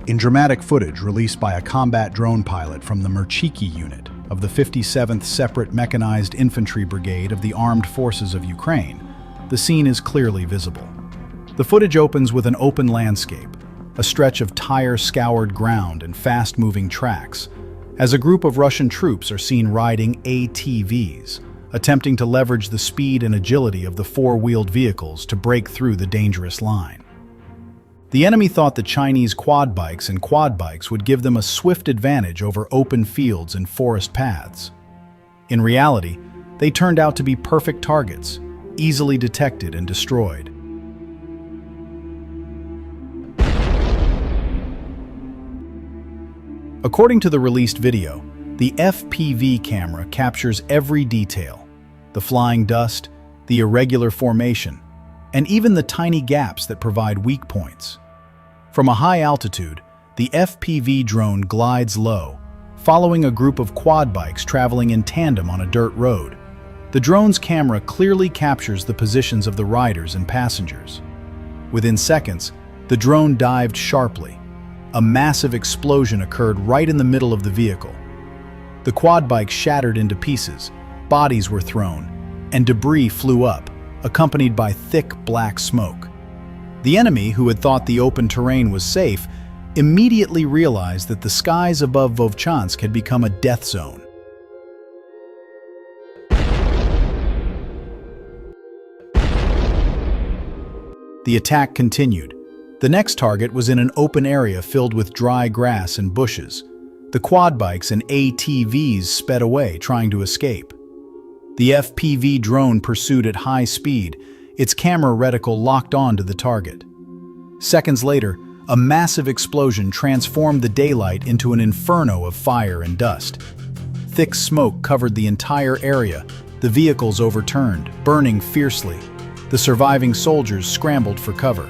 In dramatic footage released by a combat drone pilot from the Murchiky unit of the 57th Separate Mechanized Infantry Brigade of the Armed Forces of Ukraine, the scene is clearly visible. The footage opens with an open landscape, a stretch of tyre-scoured ground and fast-moving tracks, as a group of Russian troops are seen riding ATVs, attempting to leverage the speed and agility of the four-wheeled vehicles to break through the dangerous line. The enemy thought the Chinese quad bikes and quad bikes would give them a swift advantage over open fields and forest paths. In reality, they turned out to be perfect targets, easily detected and destroyed. According to the released video, the FPV camera captures every detail: the flying dust, the irregular formation, and even the tiny gaps that provide weak points. From a high altitude, the FPV drone glides low, following a group of quad bikes traveling in tandem on a dirt road. The drone's camera clearly captures the positions of the riders and passengers. Within seconds, the drone dived sharply. A massive explosion occurred right in the middle of the vehicle. The quad bike shattered into pieces, bodies were thrown, and debris flew up, accompanied by thick black smoke. The enemy, who had thought the open terrain was safe, immediately realized that the skies above Vovchansk had become a death zone. The attack continued. The next target was in an open area filled with dry grass and bushes. The quad bikes and ATVs sped away, trying to escape. The FPV drone pursued at high speed, its camera reticle locked on to the target. Seconds later, a massive explosion transformed the daylight into an inferno of fire and dust. Thick smoke covered the entire area, the vehicles overturned, burning fiercely. The surviving soldiers scrambled for cover.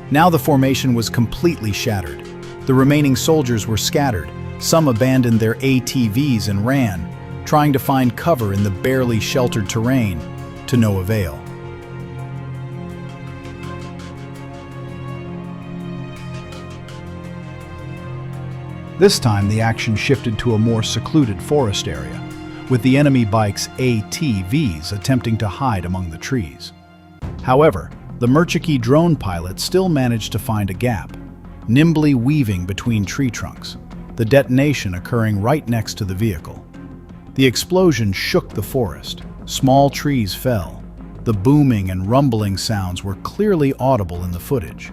Now the formation was completely shattered. The remaining soldiers were scattered. Some abandoned their ATVs and ran, trying to find cover in the barely sheltered terrain, to no avail. This time the action shifted to a more secluded forest area, with the enemy bikes' ATVs attempting to hide among the trees. However, the Murchiky drone pilot still managed to find a gap, nimbly weaving between tree trunks, the detonation occurring right next to the vehicle. The explosion shook the forest. Small trees fell. The booming and rumbling sounds were clearly audible in the footage.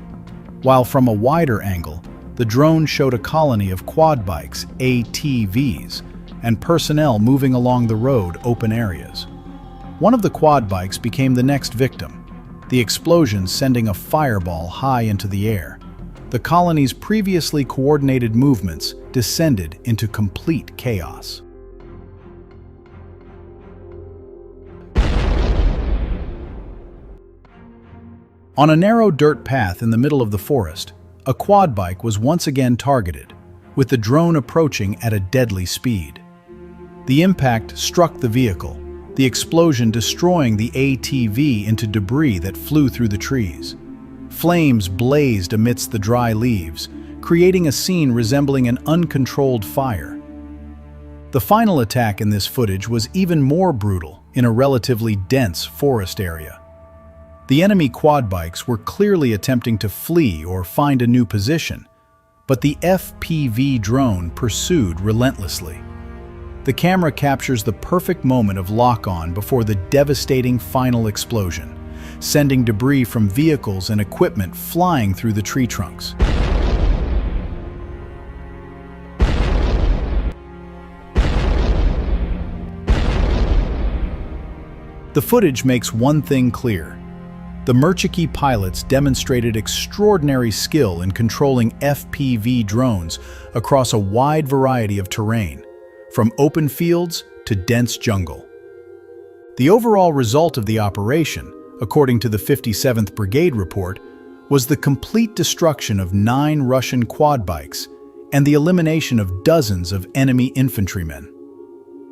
While from a wider angle, the drone showed a colony of quad bikes, ATVs, and personnel moving along the road open areas. One of the quad bikes became the next victim, the explosion sending a fireball high into the air. The colony's previously coordinated movements descended into complete chaos. On a narrow dirt path in the middle of the forest, a quad bike was once again targeted, with the drone approaching at a deadly speed. The impact struck the vehicle, the explosion destroying the ATV into debris that flew through the trees. Flames blazed amidst the dry leaves, creating a scene resembling an uncontrolled fire. The final attack in this footage was even more brutal in a relatively dense forest area. The enemy quad bikes were clearly attempting to flee or find a new position, but the FPV drone pursued relentlessly. The camera captures the perfect moment of lock-on before the devastating final explosion, sending debris from vehicles and equipment flying through the tree trunks. The footage makes one thing clear. The Murchiky pilots demonstrated extraordinary skill in controlling FPV drones across a wide variety of terrain, from open fields to dense jungle. The overall result of the operation, according to the 57th Brigade report, was the complete destruction of 9 Russian quad bikes and the elimination of dozens of enemy infantrymen.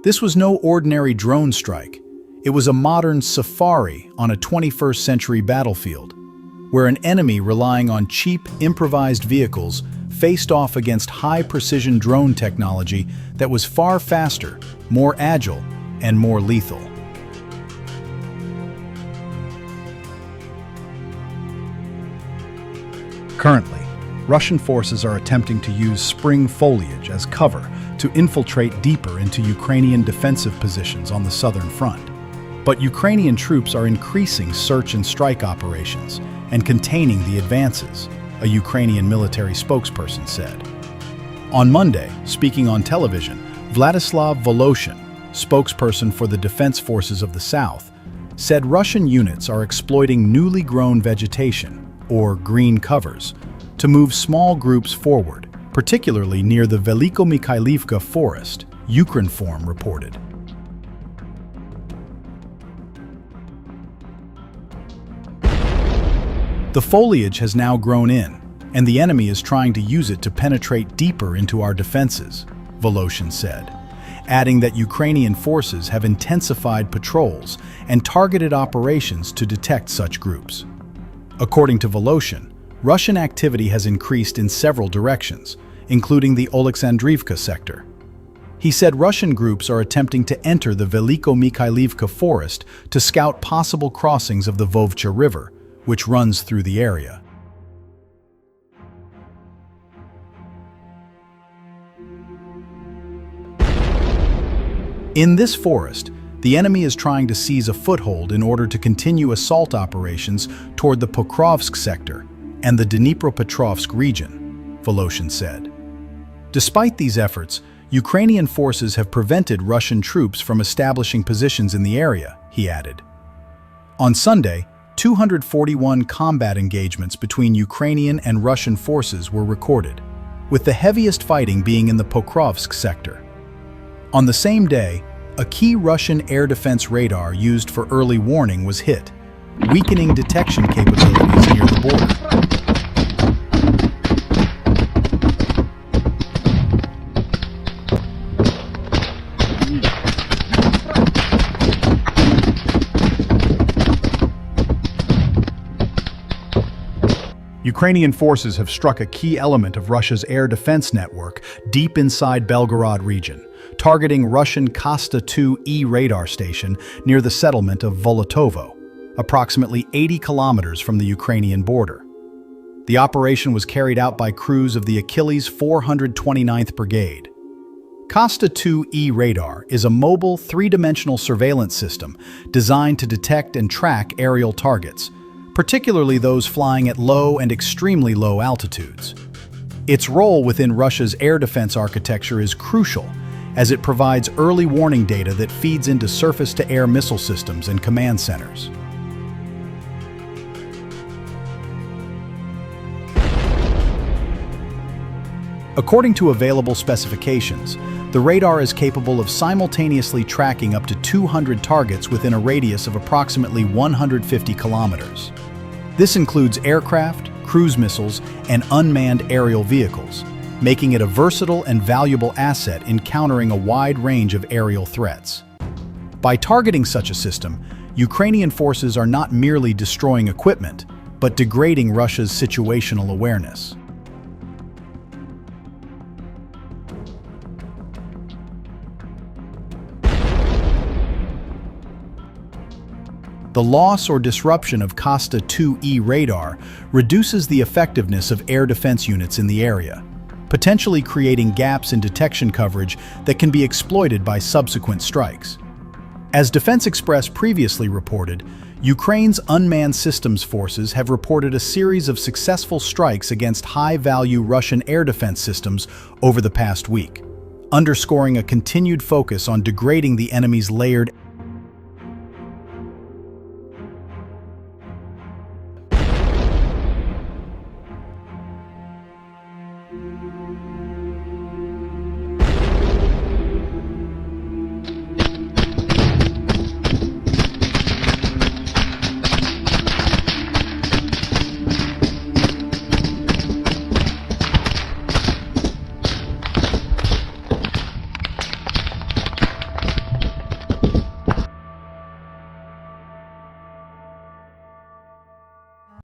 This was no ordinary drone strike. It was a modern safari on a 21st century battlefield, where an enemy relying on cheap, improvised vehicles faced off against high-precision drone technology that was far faster, more agile, and more lethal. Currently, Russian forces are attempting to use spring foliage as cover to infiltrate deeper into Ukrainian defensive positions on the southern front. But Ukrainian troops are increasing search and strike operations and containing the advances, a Ukrainian military spokesperson said. On Monday, speaking on television, Vladislav Voloshin, spokesperson for the Defense Forces of the South, said Russian units are exploiting newly grown vegetation, or green covers, to move small groups forward, particularly near the Veliko-Mikhailivka forest, Ukrinform reported. The foliage has now grown in, and the enemy is trying to use it to penetrate deeper into our defenses, Voloshin said, adding that Ukrainian forces have intensified patrols and targeted operations to detect such groups. According to Voloshin, Russian activity has increased in several directions, including the Oleksandrivka sector. He said Russian groups are attempting to enter the Veliko-Mikhailivka forest to scout possible crossings of the Vovcha River, which runs through the area. In this forest, the enemy is trying to seize a foothold in order to continue assault operations toward the Pokrovsk sector and the Dnipropetrovsk region, Voloshin said. Despite these efforts, Ukrainian forces have prevented Russian troops from establishing positions in the area, he added. On Sunday, 241 combat engagements between Ukrainian and Russian forces were recorded, with the heaviest fighting being in the Pokrovsk sector. On the same day, a key Russian air defense radar used for early warning was hit, weakening detection capabilities near the border. Ukrainian forces have struck a key element of Russia's air defense network deep inside Belgorod region, targeting Russian Kosta-2E radar station near the settlement of Volotovo, approximately 80 kilometers from the Ukrainian border. The operation was carried out by crews of the Achilles 429th Brigade. Kosta-2E radar is a mobile, three-dimensional surveillance system designed to detect and track aerial targets, particularly those flying at low and extremely low altitudes. Its role within Russia's air defense architecture is crucial, as it provides early warning data that feeds into surface-to-air missile systems and command centers. According to available specifications, the radar is capable of simultaneously tracking up to 200 targets within a radius of approximately 150 kilometers. This includes aircraft, cruise missiles, and unmanned aerial vehicles, making it a versatile and valuable asset in countering a wide range of aerial threats. By targeting such a system, Ukrainian forces are not merely destroying equipment, but degrading Russia's situational awareness. The loss or disruption of Kosta-2E radar reduces the effectiveness of air defense units in the area, potentially creating gaps in detection coverage that can be exploited by subsequent strikes. As Defense Express previously reported, Ukraine's unmanned systems forces have reported a series of successful strikes against high-value Russian air defense systems over the past week, underscoring a continued focus on degrading the enemy's layered